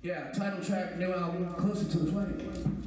Yeah, title track, new album, Closer to the Flame.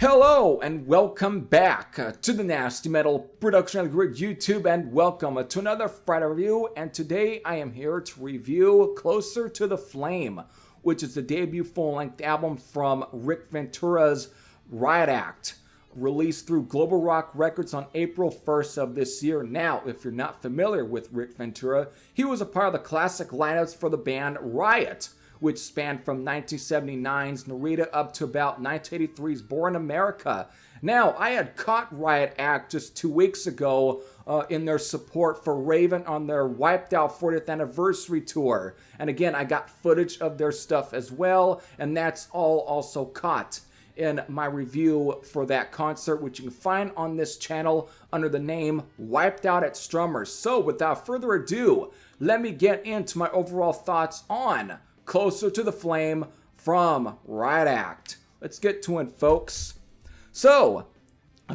Hello and welcome back to the Nasty Metal Production Grid YouTube, and welcome to another Friday review. And today I am here to review Closer to the Flame, which is the debut full-length album from Rick Ventura's Riot Act, released through Global Rock Records on April 1st of this year. Now, if you're not familiar with Rick Ventura, he was a part of the classic lineups for the band Riot, which spanned from 1979's Narita up to about 1983's Born America. Now, I had caught Riot Act just 2 weeks ago in their support for Raven on their Wiped Out 40th Anniversary Tour. And again, I got footage of their stuff as well, and that's all also caught in my review for that concert, which you can find on this channel under the name Wiped Out at Strummers. So, without further ado, let me get into my overall thoughts on Closer to the Flame from Riot Act. Let's get to it, folks. So,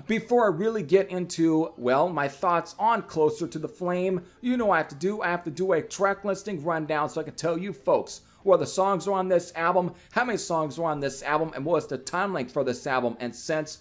before I really get into, well, my thoughts on Closer to the Flame, you know what I have to do. I have to do a track listing rundown so I can tell you folks what the songs are on this album, how many songs are on this album, and what's the time length for this album. And since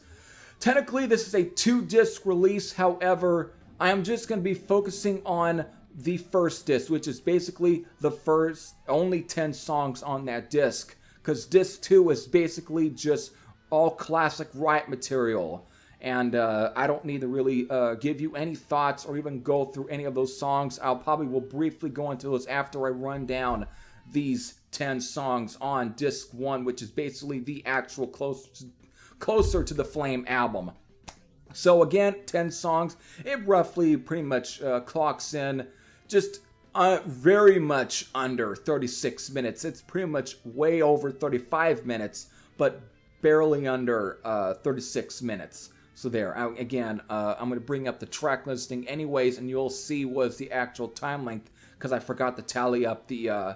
technically this is a 2-disc release, however, I am just going to be focusing on the first disc, which is basically the first only 10 songs on that disc, because disc 2 is basically just all classic Riot material, and I don't need to really give you any thoughts or even go through any of those songs. I'll probably will briefly go into those after I run down these 10 songs on disc 1, which is basically the actual Closer to the Flame album. So again, 10 songs. It roughly pretty much clocks in just very much under 36 minutes. It's pretty much way over 35 minutes, but barely under 36 minutes. So there, again, I'm going to bring up the track listing anyways, and you'll see was the actual time length, because I forgot to tally up the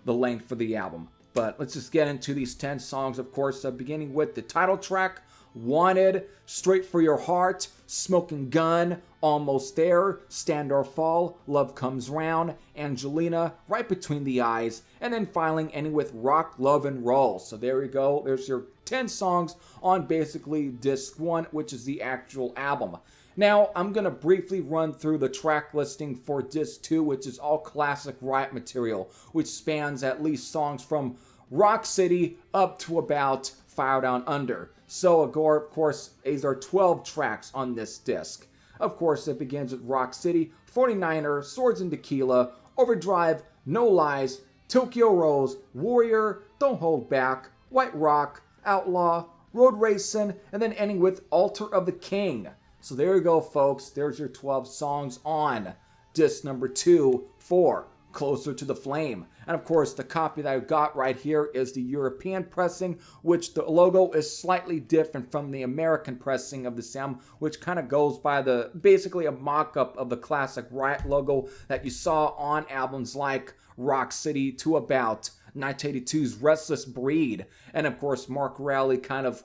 length for the album. But let's just get into these 10 songs, of course, beginning with the title track, Wanted, Straight for Your Heart, Smoking Gun, Almost There, Stand or Fall, Love Comes Round, Angelina, Right Between the Eyes, and then finally ending with Rock, Love, and Roll. So there you go. There's your 10 songs on basically disc 1, which is the actual album. Now, I'm going to briefly run through the track listing for disc 2, which is all classic Riot material, which spans at least songs from Rock City up to about Fire Down Under. So, of course, these are 12 tracks on this disc. Of course, it begins with Rock City, 49er, Swords and Tequila, Overdrive, No Lies, Tokyo Rose, Warrior, Don't Hold Back, White Rock, Outlaw, Road Racin', and then ending with Altar of the King. So there you go, folks. There's your 12 songs on disc number 2 for Closer to the Flame. And of course, the copy that I got right here is the European pressing, which the logo is slightly different from the American pressing of the sound, which kind of goes by the basically a mock-up of the classic Riot logo that you saw on albums like Rock City to about 1982's Restless Breed. And of course, Mark Rowley kind of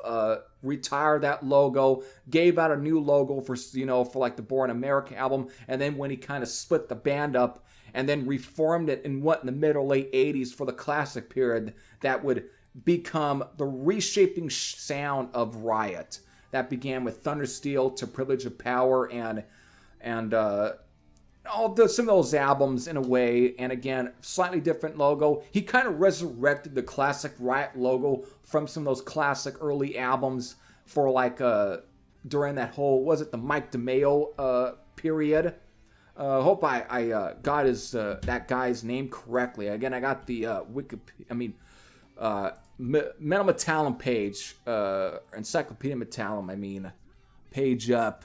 retired that logo, gave out a new logo for, for like the Born America album, and then when he kind of split the band up and then reformed it in the mid or late 80s for the classic period, that would become the reshaping sound of Riot. That began with Thundersteel to Privilege of Power and some of those albums in a way, and again, slightly different logo. He kind of resurrected the classic Riot logo from some of those classic early albums for like during that whole, was it the Mike DeMeo period? Hope I got that guy's name correctly. Again, I got the Metal Metallum page, Encyclopedia Metallum, page up.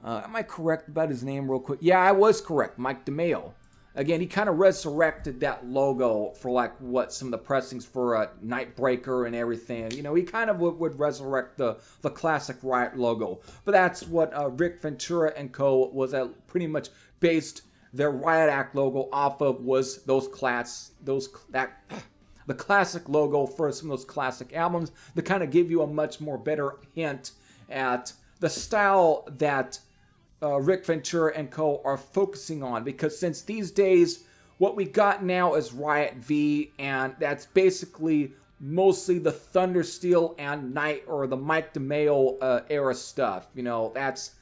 Am I correct about his name real quick? Yeah, I was correct. Mike DeMeo. again, he kind of resurrected that logo for like what some of the pressings for Nightbreaker and everything. You know, he kind of would resurrect the classic Riot logo. But that's what Rick Ventura and co. was pretty much based their Riot Act logo off of, was the classic logo for some of those classic albums to kind of give you a much more better hint at the style that Rick Ventura and co. are focusing on. Because since these days, what we got now is Riot V, and that's basically mostly the Thundersteel and Night or the Mike DeMeo era stuff. You know, that's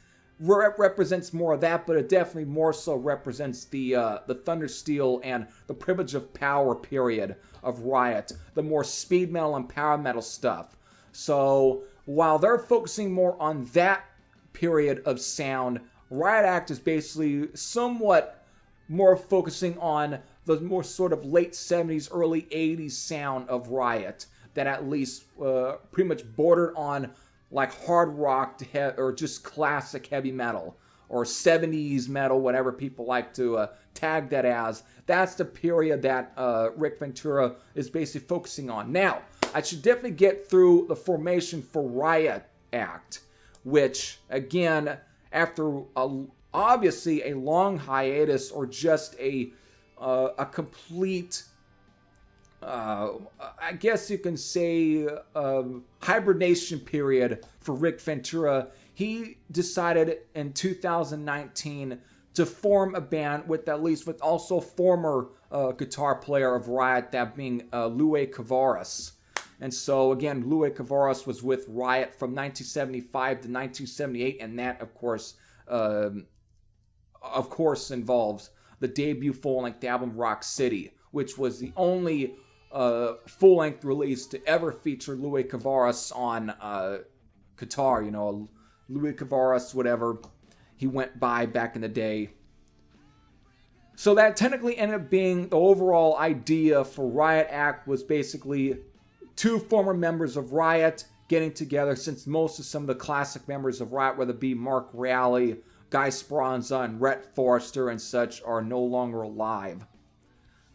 represents more of that, but it definitely more so represents the Thundersteel and the Privilege of Power period of Riot, the more speed metal and power metal stuff. So while they're focusing more on that period of sound, Riot Act is basically somewhat more focusing on the more sort of late 70s, early 80s sound of Riot that at least pretty much bordered on like hard rock or just classic heavy metal or 70s metal, whatever people like to tag that as. That's the period that Rick Ventura is basically focusing on. Now, I should definitely get through the formation for Riot Act, which, again, after obviously a long hiatus or just a complete, I guess you can say, hibernation period for Rick Ventura, he decided in 2019 to form a band with also former guitar player of Riot, that being Louis Cavaras. And so again, Louis Cavaras was with Riot from 1975 to 1978, and that of course involves the debut full-length album Rock City, which was the only full-length release to ever feature Louis Cavaras on guitar. You know, Louis Cavaras, whatever he went by back in the day. So that technically ended up being the overall idea for Riot Act, was basically two former members of Riot getting together, since most of some of the classic members of Riot, whether it be Mark Reale, Guy Speranza, and Rhett Forrester and such, are no longer alive.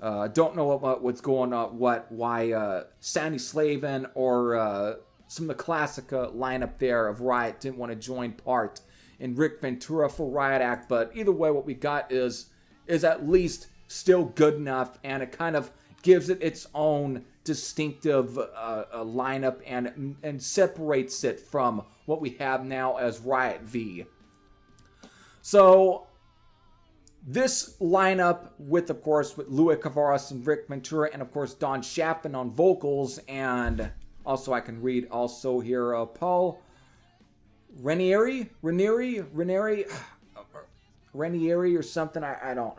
Don't know what's going on, why Sandy Slavin or some of the classic lineup there of Riot didn't want to join part in Rick Ventura for Riot Act, but either way, what we got is at least still good enough, and it kind of gives it its own distinctive lineup and separates it from what we have now as Riot V. So this lineup with Louis Cavaras and Rick Ventura, and of course Don Chapin on vocals, and also I can read also here Paul Ranieri or something. I don't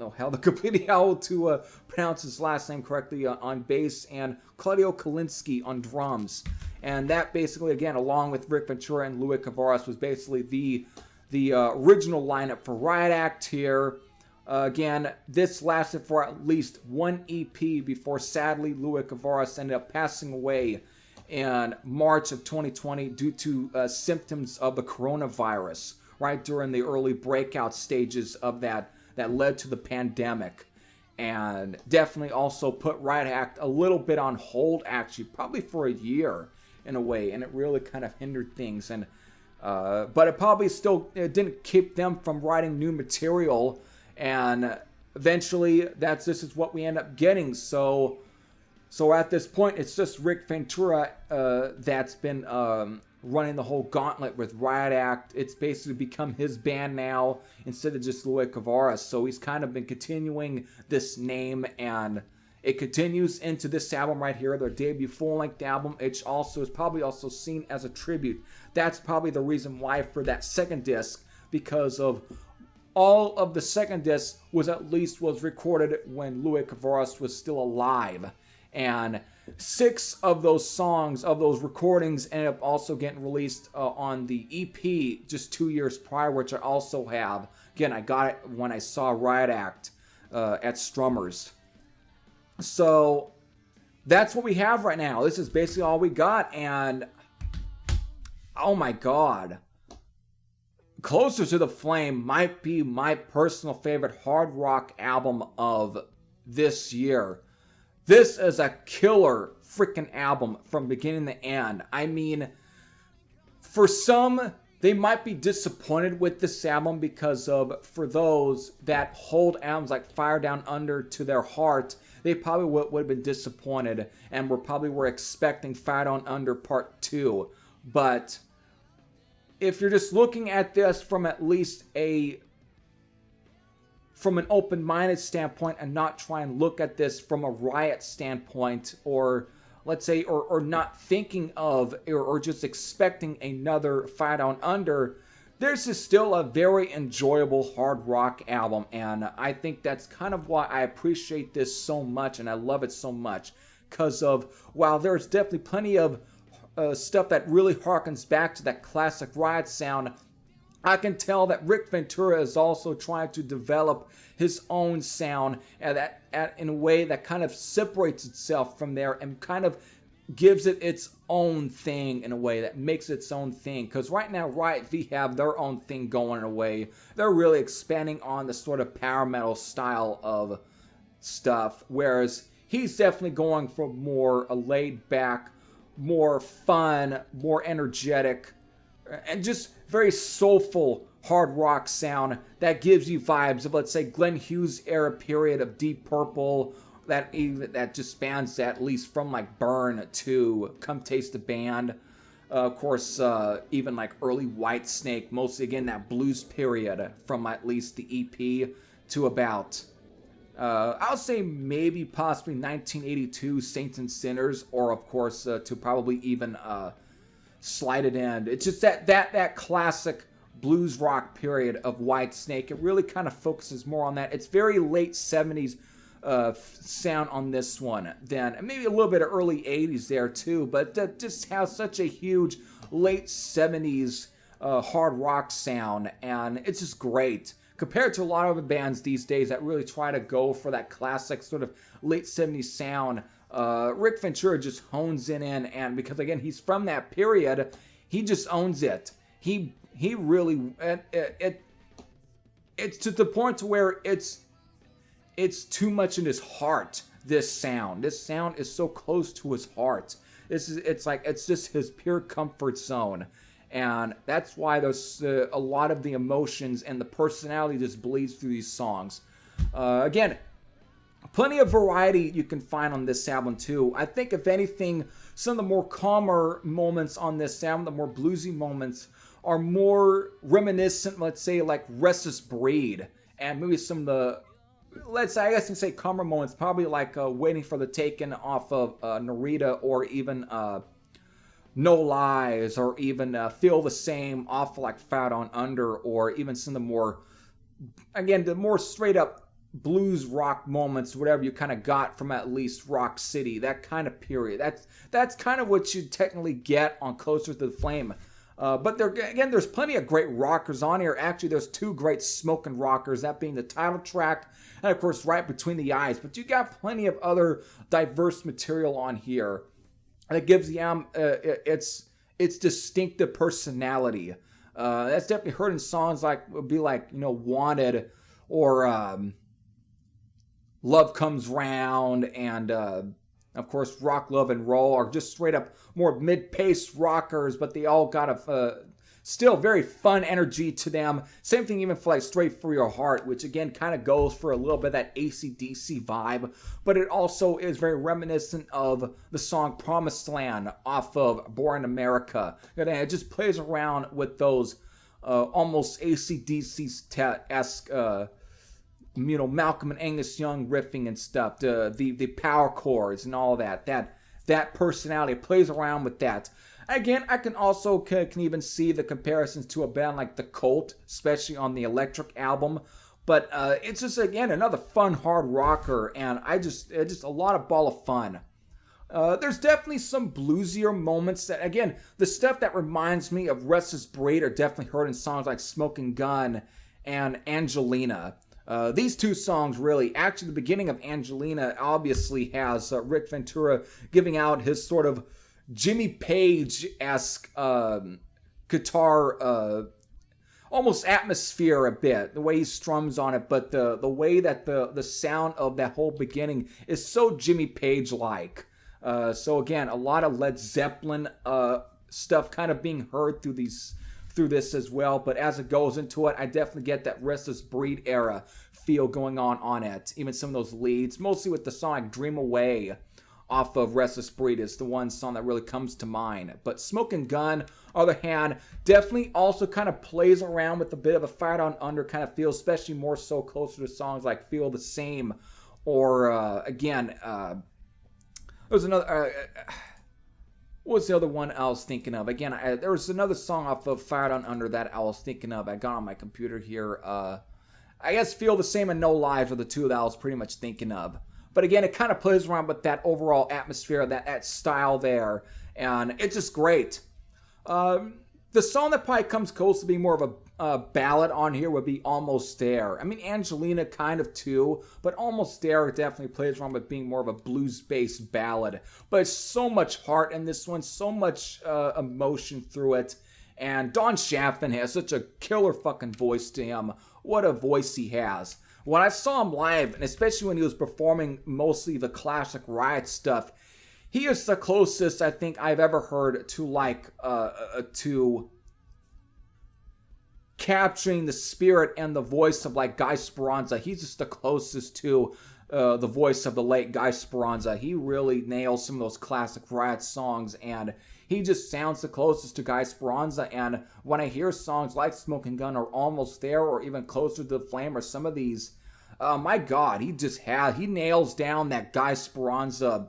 know how to pronounce his last name correctly on bass, and Claudio Kalinski on drums. And that basically, again, along with Rick Ventura and Louis Cavaras, was basically the original lineup for Riot Act here. Again, this lasted for at least one EP before, sadly, Louis Cavaras ended up passing away in March of 2020 due to symptoms of the coronavirus, right during the early breakout stages of that led to the pandemic. And definitely also put Riot Act a little bit on hold, actually, probably for a year in a way, and it really kind of hindered things. And but it probably still didn't keep them from writing new material, and eventually this is what we end up getting. So at this point, it's just Rick Ventura that's been running the whole gauntlet with Riot Act. It's basically become his band now instead of just Louis Cavaras. So he's kind of been continuing this name, and it continues into this album right here, their debut full-length album. It also is probably also seen as a tribute. That's probably the reason why for that second disc, because of all of the second disc was recorded when Louis Cavaras was still alive. And 6 of those songs, of those recordings, ended up also getting released on the EP just 2 years prior, which I also have. Again, I got it when I saw Riot Act at Strummers. So that's what we have right now. This is basically all we got, and oh my god. Closer to the Flame might be my personal favorite hard rock album of this year. This is a killer freaking album from beginning to end. I mean, for some, they might be disappointed with this album because of, for those that hold albums like Fire Down Under to their heart, they probably would have been disappointed and were expecting Fire Down Under Part 2. But if you're just looking at this from at least from an open-minded standpoint and not try and look at this from a Riot standpoint, or let's say, or not thinking of, or just expecting another Fire Down Under, this is still a very enjoyable hard rock album, and I think that's kind of why I appreciate this so much, and I love it so much, because of, while there's definitely plenty of stuff that really harkens back to that classic Riot sound, I can tell that Rick Ventura is also trying to develop his own sound in a way that kind of separates itself from there and kind of gives it its own thing in a way that makes its own thing. Because right now, Riot V have their own thing going in a way. They're really expanding on the sort of power metal style of stuff, whereas he's definitely going for more a laid back, more fun, more energetic, and just very soulful hard rock sound that gives you vibes of, let's say, Glenn Hughes era period of Deep Purple, that just spans at least from like Burn to Come Taste the Band. Of course, even like early Whitesnake, mostly again that blues period from at least the EP to about I'll say maybe possibly 1982 Saints and Sinners, or of course to probably even Slighted End. It's just that classic blues rock period of Whitesnake. It really kind of focuses more on that. It's very late 70s sound on this one, then maybe a little bit of early 80s there too, but that just has such a huge late 70s hard rock sound, and it's just great compared to a lot of the bands these days that really try to go for that classic sort of late 70s sound. Rick Ventura just hones in, and because again he's from that period, he just owns it. He really it's to the point to where it's too much in his heart. This sound is so close to his heart. It's just his pure comfort zone, and that's why there's a lot of the emotions and the personality just bleeds through these songs. Again, plenty of variety you can find on this album too. I think if anything, some of the more calmer moments on this album, the more bluesy moments, are more reminiscent, let's say, like Restless Breed, and maybe some of the, I guess you can say calmer moments, probably like Waiting for the Taken off of Narita, or even No Lies, or even Feel the Same off of like Fire Down Under, or even some of the more, again, the more straight up blues rock moments, whatever you kind of got from at least Rock City, that kind of period. That's kind of what you technically get on Closer to the Flame. But there's plenty of great rockers on here. Actually, there's two great smoking rockers, that being the title track and, of course, Right Between the Eyes. But you got plenty of other diverse material on here that gives the album its distinctive personality. That's definitely heard in songs like, would be like, Wanted, or Love Comes Round, and of course, Rock, Love, and Roll are just straight up more mid-paced rockers, but they all got a still very fun energy to them. Same thing even for like Straight for Your Heart, which again kind of goes for a little bit of that AC/DC vibe, but it also is very reminiscent of the song Promised Land off of Born in America. And it just plays around with those almost AC/DC-esque Malcolm and Angus Young riffing and stuff, the power chords and all that personality plays around with that. Again, I can also can even see the comparisons to a band like The Cult, especially on the Electric album. But it's just, again, another fun hard rocker, and it's just a lot of ball of fun. There's definitely some bluesier moments that, again, the stuff that reminds me of Restless Breed are definitely heard in songs like Smoking Gun and Angelina. These two songs really, actually the beginning of Angelina obviously has Rick Ventura giving out his sort of Jimmy Page-esque guitar, almost atmosphere a bit, the way he strums on it, but the way that the sound of that whole beginning is so Jimmy Page-like. So again, a lot of Led Zeppelin stuff kind of being heard through this as well. But as it goes into it, I definitely get that Restless Breed era feel going on it. Even some of those leads, mostly with the song like Dream Away off of Restless Breed is the one song that really comes to mind. But Smoking Gun, on the other hand, definitely also kind of plays around with a bit of a Fire Down Under kind of feel, especially more so closer to songs like Feel the Same, or again, there's another. What was the other one I was thinking of? Again, there was another song off of Fire Down Under that I was thinking of. I got on my computer here. I guess Feel the Same and No Lives are the two that I was pretty much thinking of. But again, it kind of plays around with that overall atmosphere, that style there. And it's just great. The song that probably comes close to being more of a ballad on here would be Almost There. I mean, Angelina kind of too, but Almost There definitely plays around with being more of a blues-based ballad. But it's so much heart in this one, so much emotion through it. And Don Shafton has such a killer fucking voice to him. What a voice he has. When I saw him live, and especially when he was performing mostly the classic Riot stuff, he is the closest I think I've ever heard to capturing the spirit and the voice of like Guy Speranza. He's just the closest to the voice of the late Guy Speranza. He really nails some of those classic Riot songs, and he just sounds the closest to Guy Speranza. And when I hear songs like Smoking Gun or Almost There or even Closer to the Flame or some of these, my God, he nails down that Guy Speranza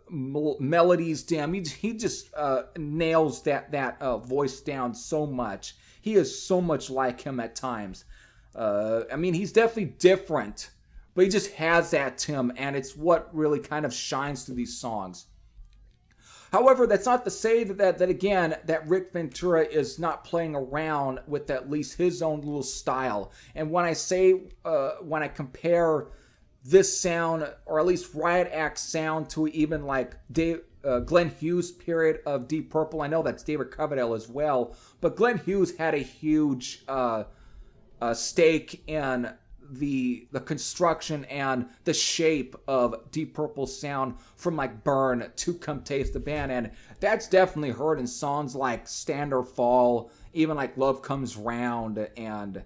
melodies down. He just nails that voice down so much. He is so much like him at times. I mean, he's definitely different, but he just has that to him, and it's what really kind of shines through these songs. However, that's not to say that Rick Ventura is not playing around with at least his own little style. And when I say, when I compare this sound, or at least Riot Act sound, to even like Glenn Hughes' period of Deep Purple, I know that's David Coverdale as well, but Glenn Hughes had a huge stake in the construction and the shape of Deep Purple sound from like Burn to Come Taste the Band, and that's definitely heard in songs like Stand or Fall, even like Love Comes Round, and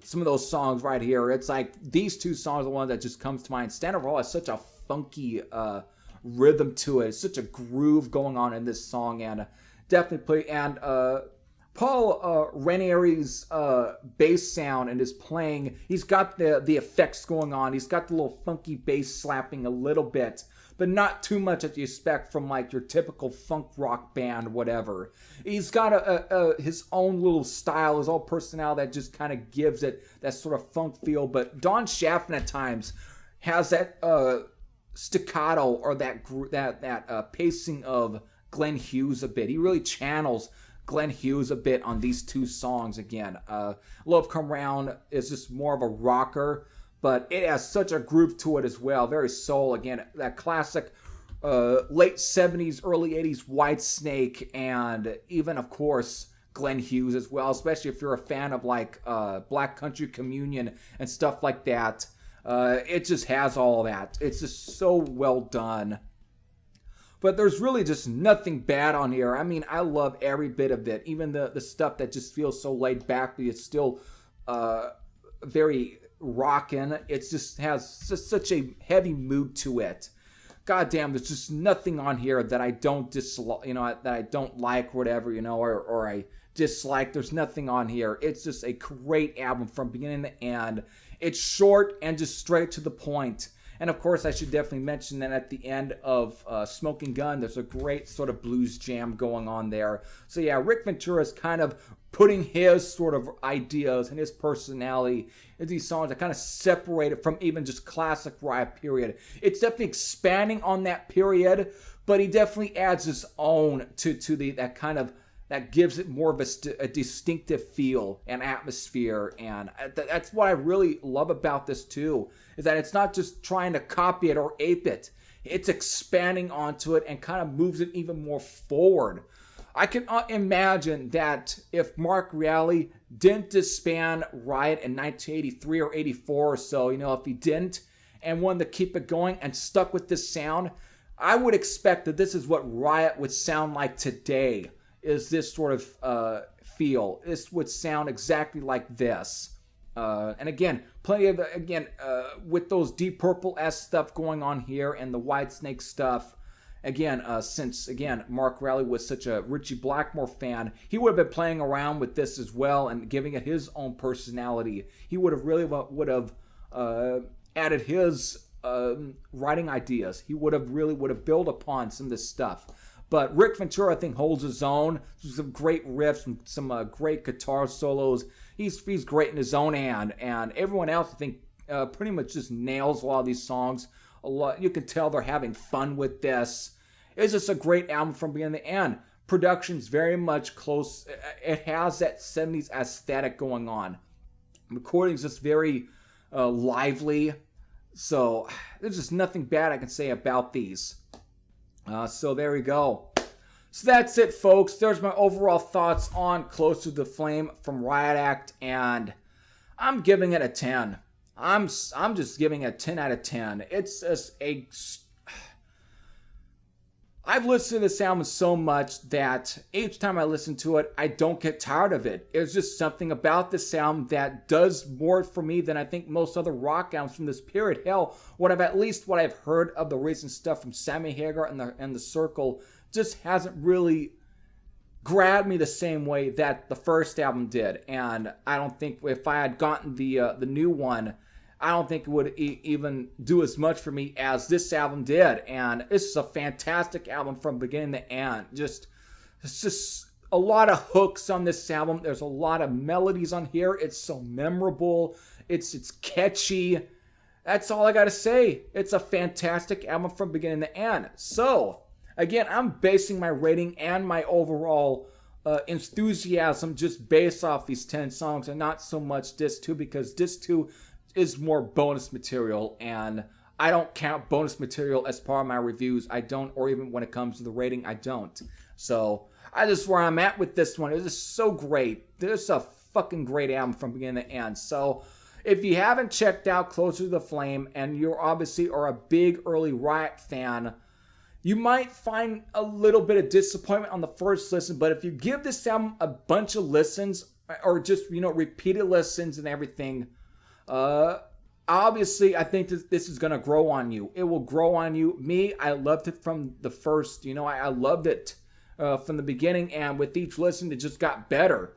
some of those songs right here. It's like these two songs are the ones that just comes to mind. Stand or Fall has such a funky rhythm to it. It's such a groove going on in this song, and definitely play. And Paul Ranieri's bass sound and his playing, he's got the effects going on. He's got the little funky bass slapping a little bit, but not too much that you expect from like your typical funk rock band, whatever. He's got his own little style, his own personality that just kind of gives it that sort of funk feel. But Don Shafton at times has that staccato or that pacing of Glenn Hughes a bit. He really channels Glenn Hughes a bit on these two songs again. Love Come Round is just more of a rocker, but it has such a groove to it as well. Very soul. Again, that classic late 70s, early 80s Whitesnake, and even, of course, Glenn Hughes as well, especially if you're a fan of like Black Country Communion and stuff like that. It just has all that. It's just so well done. But there's really just nothing bad on here. I mean, I love every bit of it. Even the stuff that just feels so laid back, but it's still very rockin'. It just has such a heavy mood to it. God damn, there's just nothing on here that I don't that I don't like, whatever, or I dislike. There's nothing on here. It's just a great album from beginning to end. It's short and just straight to the point. And of course, I should definitely mention that at the end of Smoking Gun, there's a great sort of blues jam going on there. So yeah, Rick Ventura is kind of putting his sort of ideas and his personality in these songs that kind of separate it from even just classic Riot period. It's definitely expanding on that period, but he definitely adds his own to that kind of, that gives it more of a distinctive feel and atmosphere. And that's what I really love about this too, is that it's not just trying to copy it or ape it. It's expanding onto it and kind of moves it even more forward. I can imagine that if Mark Reale didn't disband Riot in 1983 or 84 or so, if he didn't and wanted to keep it going and stuck with this sound, I would expect that this is what Riot would sound like today, is this sort of feel. This would sound exactly like this. And again, plenty of, with those Deep Purple-esque stuff going on here and the Whitesnake stuff. Again, since, Mark Reale was such a Richie Blackmore fan, he would have been playing around with this as well and giving it his own personality. He would have really added his writing ideas. He would have built upon some of this stuff. But Rick Ventura, I think, holds his own. Some great riffs, some great guitar solos. He's great in his own hand, and everyone else, I think, pretty much just nails a lot of these songs. A lot, you can tell they're having fun with this. It's just a great album from beginning to end. Production's very much close. It has that 70s aesthetic going on. Recording's just very lively. So there's just nothing bad I can say about these. So there we go. So that's it, folks. There's my overall thoughts on Closer to the Flame from Riot Act, and I'm giving it a 10. I'm just giving it a 10 out of 10. It's just I've listened to this album so much that each time I listen to it, I don't get tired of it. There's just something about this album that does more for me than I think most other rock albums from this period. Hell, what I've heard of the recent stuff from Sammy Hagar and the Circle just hasn't really grabbed me the same way that the first album did. And I don't think if I had gotten the new one, I don't think it would even do as much for me as this album did. And this is a fantastic album from beginning to end. It's just a lot of hooks on this album. There's a lot of melodies on here. It's so memorable. It's catchy. That's all I got to say. It's a fantastic album from beginning to end. So, again, I'm basing my rating and my overall enthusiasm just based off these 10 songs and not so much Disc 2, because Disc 2 is more bonus material, and I don't count bonus material as part of my reviews. I don't, or even when it comes to the rating, I don't. So, I just where I'm at with this one. It's just so great. This is a fucking great album from beginning to end. So, if you haven't checked out Closer to the Flame, and you obviously are a big early Riot fan, you might find a little bit of disappointment on the first listen, but if you give this album a bunch of listens, or just, repeated listens and everything, obviously I think this is going to grow on you. It will grow on you. Me, I loved it from the first, I loved it from the beginning, and with each listen, it just got better.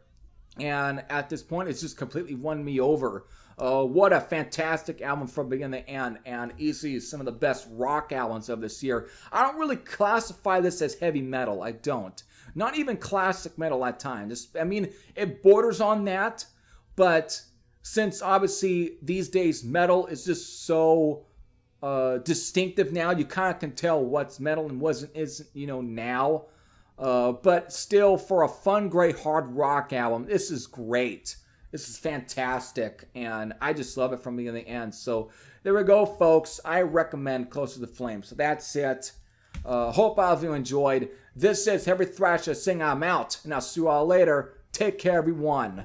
And at this point, it's just completely won me over. What a fantastic album from beginning to end, and easily some of the best rock albums of this year. I don't really classify this as heavy metal. I don't. Not even classic metal at times. It borders on that, but since obviously these days metal is just so distinctive now, you kind of can tell what's metal and isn't, now. But still, for a fun, great hard rock album, this is great. This is fantastic, and I just love it from beginning to end. So there we go, folks. I recommend Closer to the Flame. So that's it. Hope all of you enjoyed. This is Heavy Thrasher saying I'm out, and I'll see you all later. Take care, everyone.